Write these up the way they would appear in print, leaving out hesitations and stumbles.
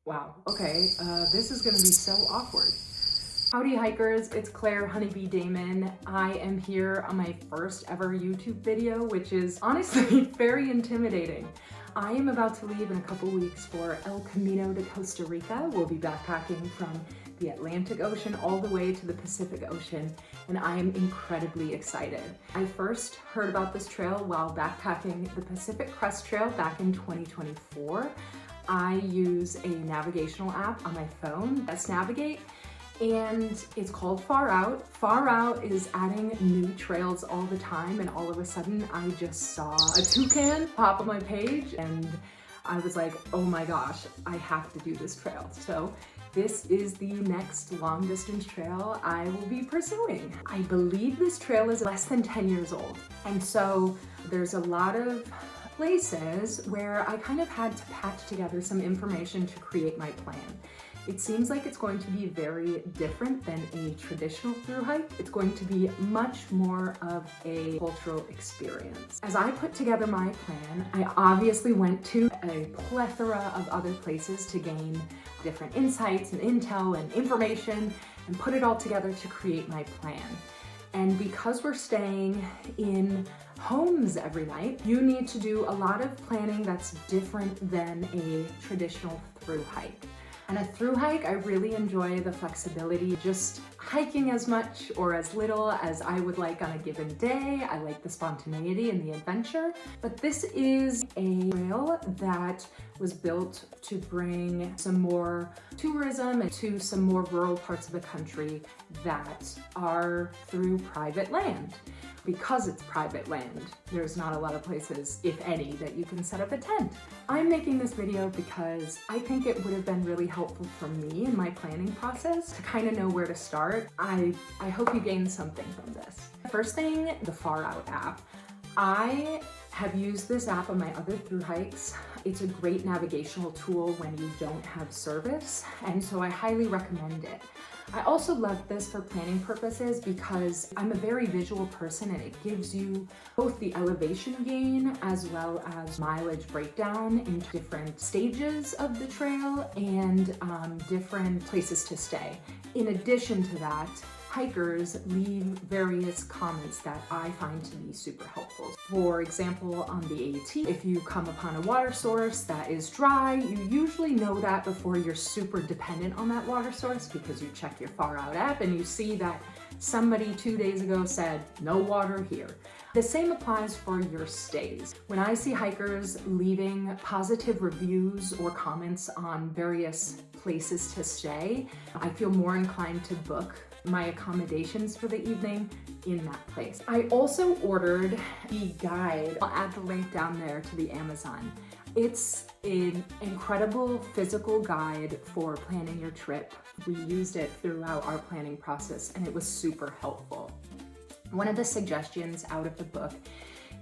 Wow, okay, this is gonna be so awkward. Howdy hikers, it's Claire Honeybee Damon. I am here on my first ever YouTube video, which is honestly very intimidating. I am about to leave in a couple weeks for El Camino de Costa Rica. We'll be backpacking from the Atlantic Ocean all the way to the Pacific Ocean, and I am incredibly excited. I first heard about this trail while backpacking the Pacific Crest Trail back in 2024. I use a navigational app on my phone, Let's Navigate, and it's called FarOut. FarOut is adding new trails all the time, and all of a sudden I just saw a toucan pop on my page and I was like, oh my gosh, I have to do this trail. So this is the next long distance trail I will be pursuing. I believe this trail is less than 10 years old. And so there's a lot of places where I kind of had to patch together some information to create my plan. It seems like it's going to be very different than a traditional thru-hike. It's going to be much more of a cultural experience. As I put together my plan, I obviously went to a plethora of other places to gain different insights and intel and information and put it all together to create my plan. And because we're staying in homes every night, you need to do a lot of planning that's different than a traditional thru-hike. And a thru-hike, I really enjoy the flexibility, just hiking as much or as little as I would like on a given day. I like the spontaneity and the adventure. But this is a trail that was built to bring some more tourism to some more rural parts of the country that are through private land. Because it's private land, there's not a lot of places, if any, that you can set up a tent. I'm making this video because I think it would have been really helpful for me in my planning process to kind of know where to start. I hope you gain something from this. First thing, the FarOut app. I have used this app on my other thru-hikes. It's a great navigational tool when you don't have service, and so I highly recommend it. I also love this for planning purposes because I'm a very visual person, and it gives you both the elevation gain as well as mileage breakdown in different stages of the trail and different places to stay. In addition to that, hikers leave various comments that I find to be super helpful. For example, on the AT, if you come upon a water source that is dry, you usually know that before you're super dependent on that water source because you check your FarOut app and you see that somebody 2 days ago said, no water here. The same applies for your stays. When I see hikers leaving positive reviews or comments on various places to stay, I feel more inclined to book my accommodations for the evening in that place. I also ordered the guide. I'll add the link down there to the Amazon. It's an incredible physical guide for planning your trip. We used it throughout our planning process and it was super helpful. One of the suggestions out of the book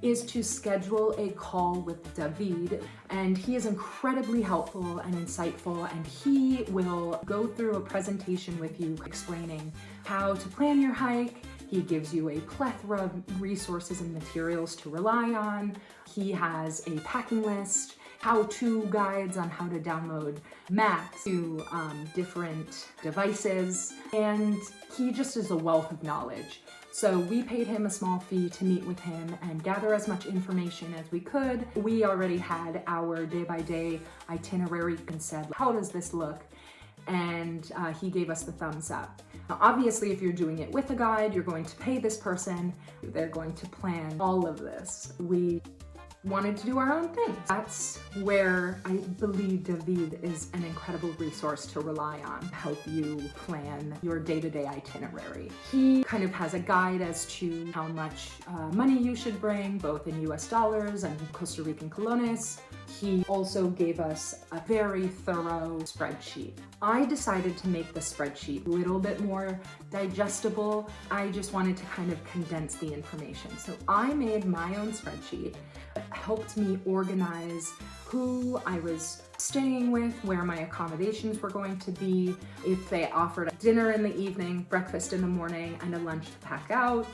is to schedule a call with David, and he is incredibly helpful and insightful, and he will go through a presentation with you explaining how to plan your hike. He gives you a plethora of resources and materials to rely on. He has a packing list, how-to guides on how to download maps to different devices, and he just is a wealth of knowledge. So we paid him a small fee to meet with him and gather as much information as we could. We already had our day-by-day itinerary and said, how does this look? And he gave us the thumbs up. Now, obviously, if you're doing it with a guide, you're going to pay this person. They're going to plan all of this. We wanted to do our own thing. That's where I believe David is an incredible resource to rely on to help you plan your day-to-day itinerary. He kind of has a guide as to how much money you should bring, both in US dollars and Costa Rican colones. He also gave us a very thorough spreadsheet. I decided to make the spreadsheet a little bit more digestible. I just wanted to kind of condense the information. So I made my own spreadsheet. It helped me organize who I was staying with, where my accommodations were going to be, if they offered a dinner in the evening, breakfast in the morning, and a lunch to pack out,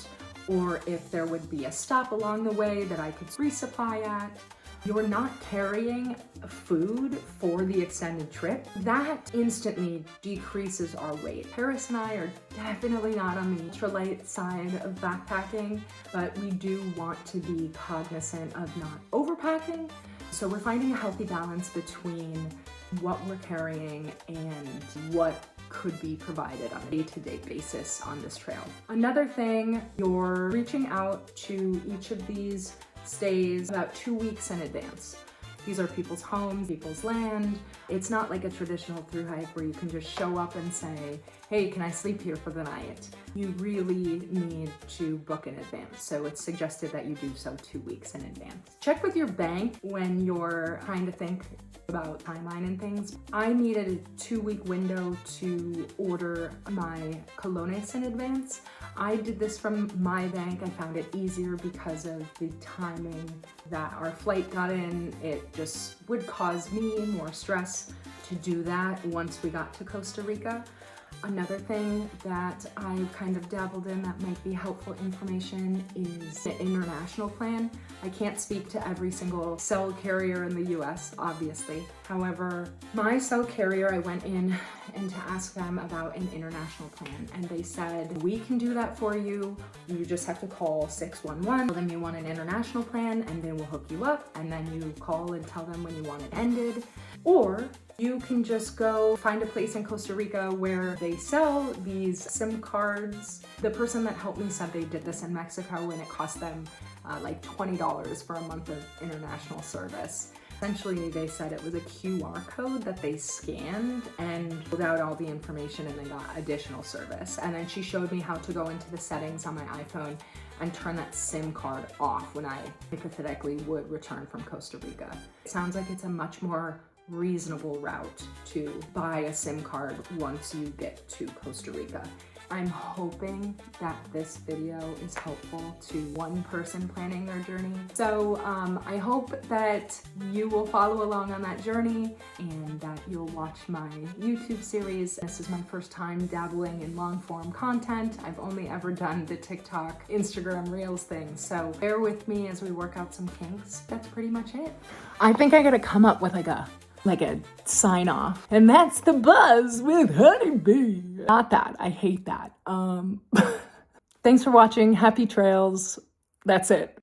or if there would be a stop along the way that I could resupply at. you're not carrying food for the extended trip, that instantly decreases our weight. Paris and I are definitely not on the ultralight side of backpacking, but we do want to be cognizant of not overpacking. So we're finding a healthy balance between what we're carrying and what could be provided on a day-to-day basis on this trail. Another thing, you're reaching out to each of these stays about 2 weeks in advance. These are people's homes, people's land. It's not like a traditional thru-hike where you can just show up and say, hey, can I sleep here for the night? You really need to book in advance. So it's suggested that you do so 2 weeks in advance. Check with your bank when you're trying to think about timeline and things. I needed a 2-week window to order my colones in advance. I did this from my bank. I found it easier because of the timing that our flight got in. It just would cause me more stress to do that once we got to Costa Rica. Another thing that I've kind of dabbled in that might be helpful information is the international plan. I can't speak to every single cell carrier in the US, obviously. However, my cell carrier, I went in and to ask them about an international plan, and they said, we can do that for you. You just have to call 611, tell them you want an international plan, and they will hook you up, and then you call and tell them when you want it ended. Or you can just go find a place in Costa Rica where they sell these SIM cards. The person that helped me said they did this in Mexico and it cost them like $20 for a month of international service. Essentially, they said it was a QR code that they scanned and pulled out all the information and then got additional service. And then she showed me how to go into the settings on my iPhone and turn that SIM card off when I hypothetically would return from Costa Rica. It sounds like it's a much more reasonable route to buy a SIM card once you get to Costa Rica. I'm hoping that this video is helpful to one person planning their journey. So I hope that you will follow along on that journey and that you'll watch my YouTube series. This is my first time dabbling in long form content. I've only ever done the TikTok, Instagram Reels thing. So bear with me as we work out some kinks. That's pretty much it. I think I gotta come up with like a sign off. And that's the buzz with Honeybee. Not that, I hate that. Thanks for watching, happy trails. That's it.